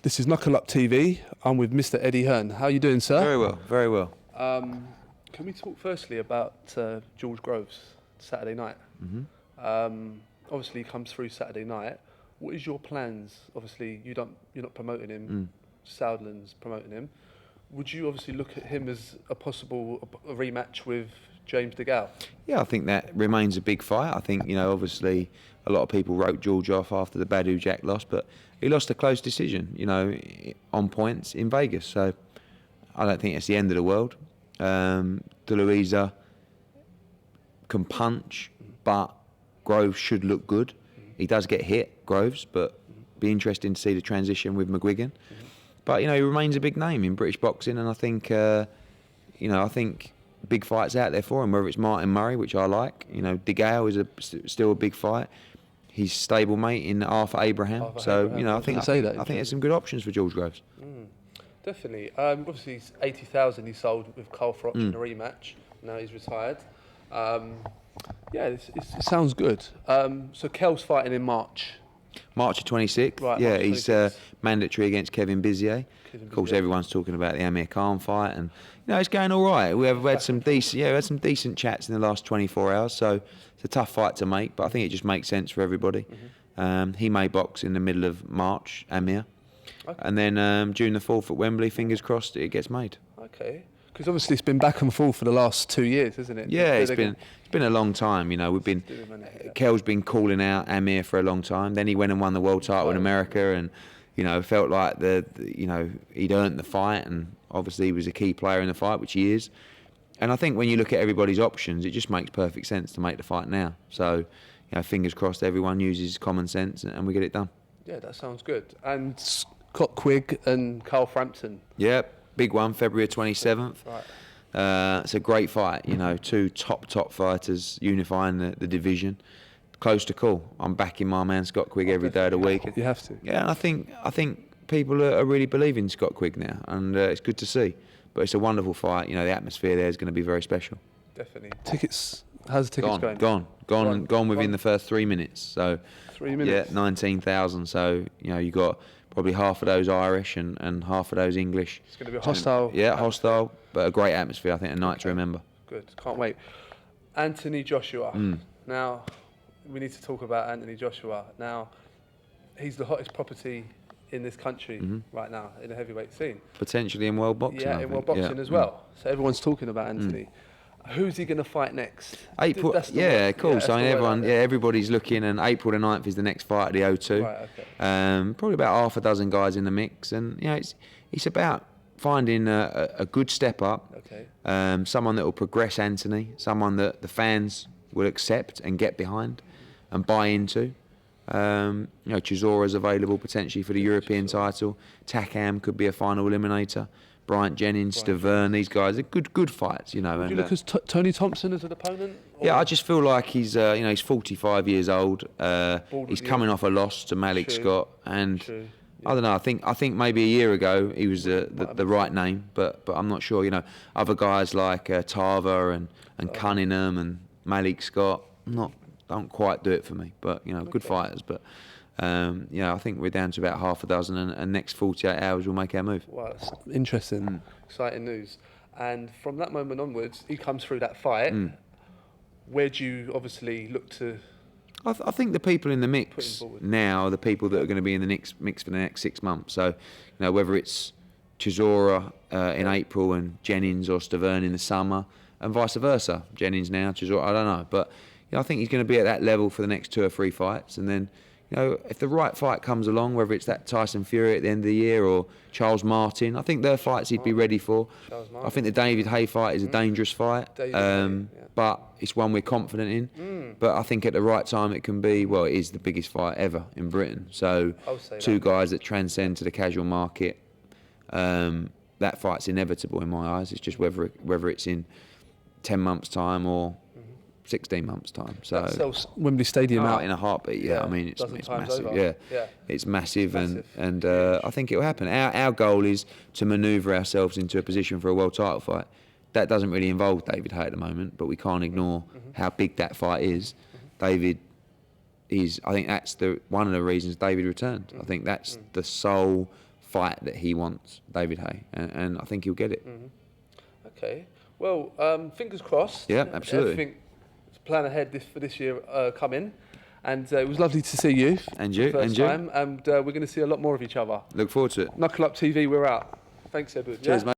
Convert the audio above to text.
This is Knuckle-Up TV. I'm with Mr. Eddie Hearn. How are you doing, sir? Very well, very well. Can we talk firstly about George Groves, Saturday night? Obviously, he comes through Saturday night. What is your plans? Obviously, you're not promoting him. Southland's promoting him. Would you obviously look at him as a possible rematch with James DeGale? Yeah, I think that remains a big fight. I think, obviously a lot of people wrote George off after the Badu Jack loss, but he lost a close decision, on points in Vegas. So I don't think it's the end of the world. De Luisa can punch, but Groves should look good. He does get hit, Groves, but be interesting to see the transition with McGuigan. But he remains a big name in British boxing, and I think I think big fights out there for him. Whether it's Martin Murray, which I like, DeGale is still a big fight. He's stablemate in Arthur Abraham. I think there's some good options for George Groves. Definitely. Obviously, 80,000 he sold with Carl Froch in a rematch. Now he's retired. It sounds good. So Kel's fighting in March. March the 26th. Right, yeah, he's mandatory against Kevin Bizier. Of course, everyone's talking about the Amir Khan fight, and it's going all right. We had some decent chats in the last 24 hours. So it's a tough fight to make, but I think it just makes sense for everybody. He may box in the middle of March, Amir, and then June the 4th at Wembley. Fingers crossed it gets made. Okay. Because obviously it's been back and forth for the last 2 years, hasn't it? Yeah, it's been a long time. Kel's been calling out Amir for a long time. Then he went and won the world title in America, and felt like he'd earned the fight, and obviously he was a key player in the fight, which he is. And I think when you look at everybody's options, it just makes perfect sense to make the fight now. So, fingers crossed, everyone uses common sense and we get it done. Yeah, that sounds good. And Scott Quigg and Carl Frampton. Yep. Big one, February 27th. Right. It's a great fight, two top fighters unifying the division. Close to call. I'm backing my man Scott Quigg every day of the week. You have to. Yeah, and I think people are really believing Scott Quigg now, and it's good to see. But it's a wonderful fight. The atmosphere there is going to be very special. Definitely. Tickets. How's the tickets going? Gone within the first 3 minutes. So 3 minutes. Yeah, 19,000. So you got probably half of those Irish and half of those English. It's going to be hostile. Yeah, hostile, but a great atmosphere. I think a night to remember. Good, can't wait. Anthony Joshua. Now, we need to talk about Anthony Joshua. Now, he's the hottest property in this country right now in the heavyweight scene. Potentially in world boxing. Yeah, in world boxing as well. So everyone's talking about Anthony. Who's he going to fight next? April. Yeah, of course. Everybody's looking, and April the 9th is the next fight at the O2. Right, okay. Probably about half a dozen guys in the mix, and it's about finding a good step up. Okay. Someone that will progress Anthony, someone that the fans will accept and get behind and buy into. Chisora's available potentially for the European title. Takam could be a final eliminator. Bryant Jennings, Stavern, these guys are good fights, Would you look at Tony Thompson as an opponent? Yeah, I just feel like he's 45 years old. He's coming off a loss to Malik Scott, and I don't know. I think maybe a year ago he was the right name, but I'm not sure. Other guys like Tarver and Cunningham and Malik Scott don't quite do it for me. But good fighters, but. I think we're down to about half a dozen, and next 48 hours we'll make our move. Wow, that's interesting, exciting news. And from that moment onwards, he comes through that fight. Where do you obviously look to? I think the people in the mix now are the people that are going to be in the mix for the next 6 months. So, whether it's Chisora in April and Jennings or Stavern in the summer, and vice versa. Jennings now, Chisora, I don't know. But I think he's going to be at that level for the next 2 or 3 fights, and then. If the right fight comes along, whether it's that Tyson Fury at the end of the year or Charles Martin, I think they're fights he'd be ready for. I think the David Haye fight is a dangerous fight, but it's one we're confident in. But I think at the right time it can be, it is the biggest fight ever in Britain. So 2 guys that transcend to the casual market, that fight's inevitable in my eyes. It's just whether it's in 10 months' time or 16 months' time. So that sells Wembley Stadium out in a heartbeat. Yeah, I mean it's massive. Yeah, it's massive, and I think it will happen. Our goal is to manoeuvre ourselves into a position for a world title fight. That doesn't really involve David Haye at the moment, but we can't ignore how big that fight is. David is. I think that's one of the reasons David returned. I think that's the sole fight that he wants, David Haye, and I think he'll get it. Okay. Well, fingers crossed. Yeah, absolutely. Everything plan ahead for this year coming. And it was lovely to see you. And you, time, and we're going to see a lot more of each other. Look forward to it. Knuckle-Up TV, we're out. Thanks, Edward. Cheers, mate.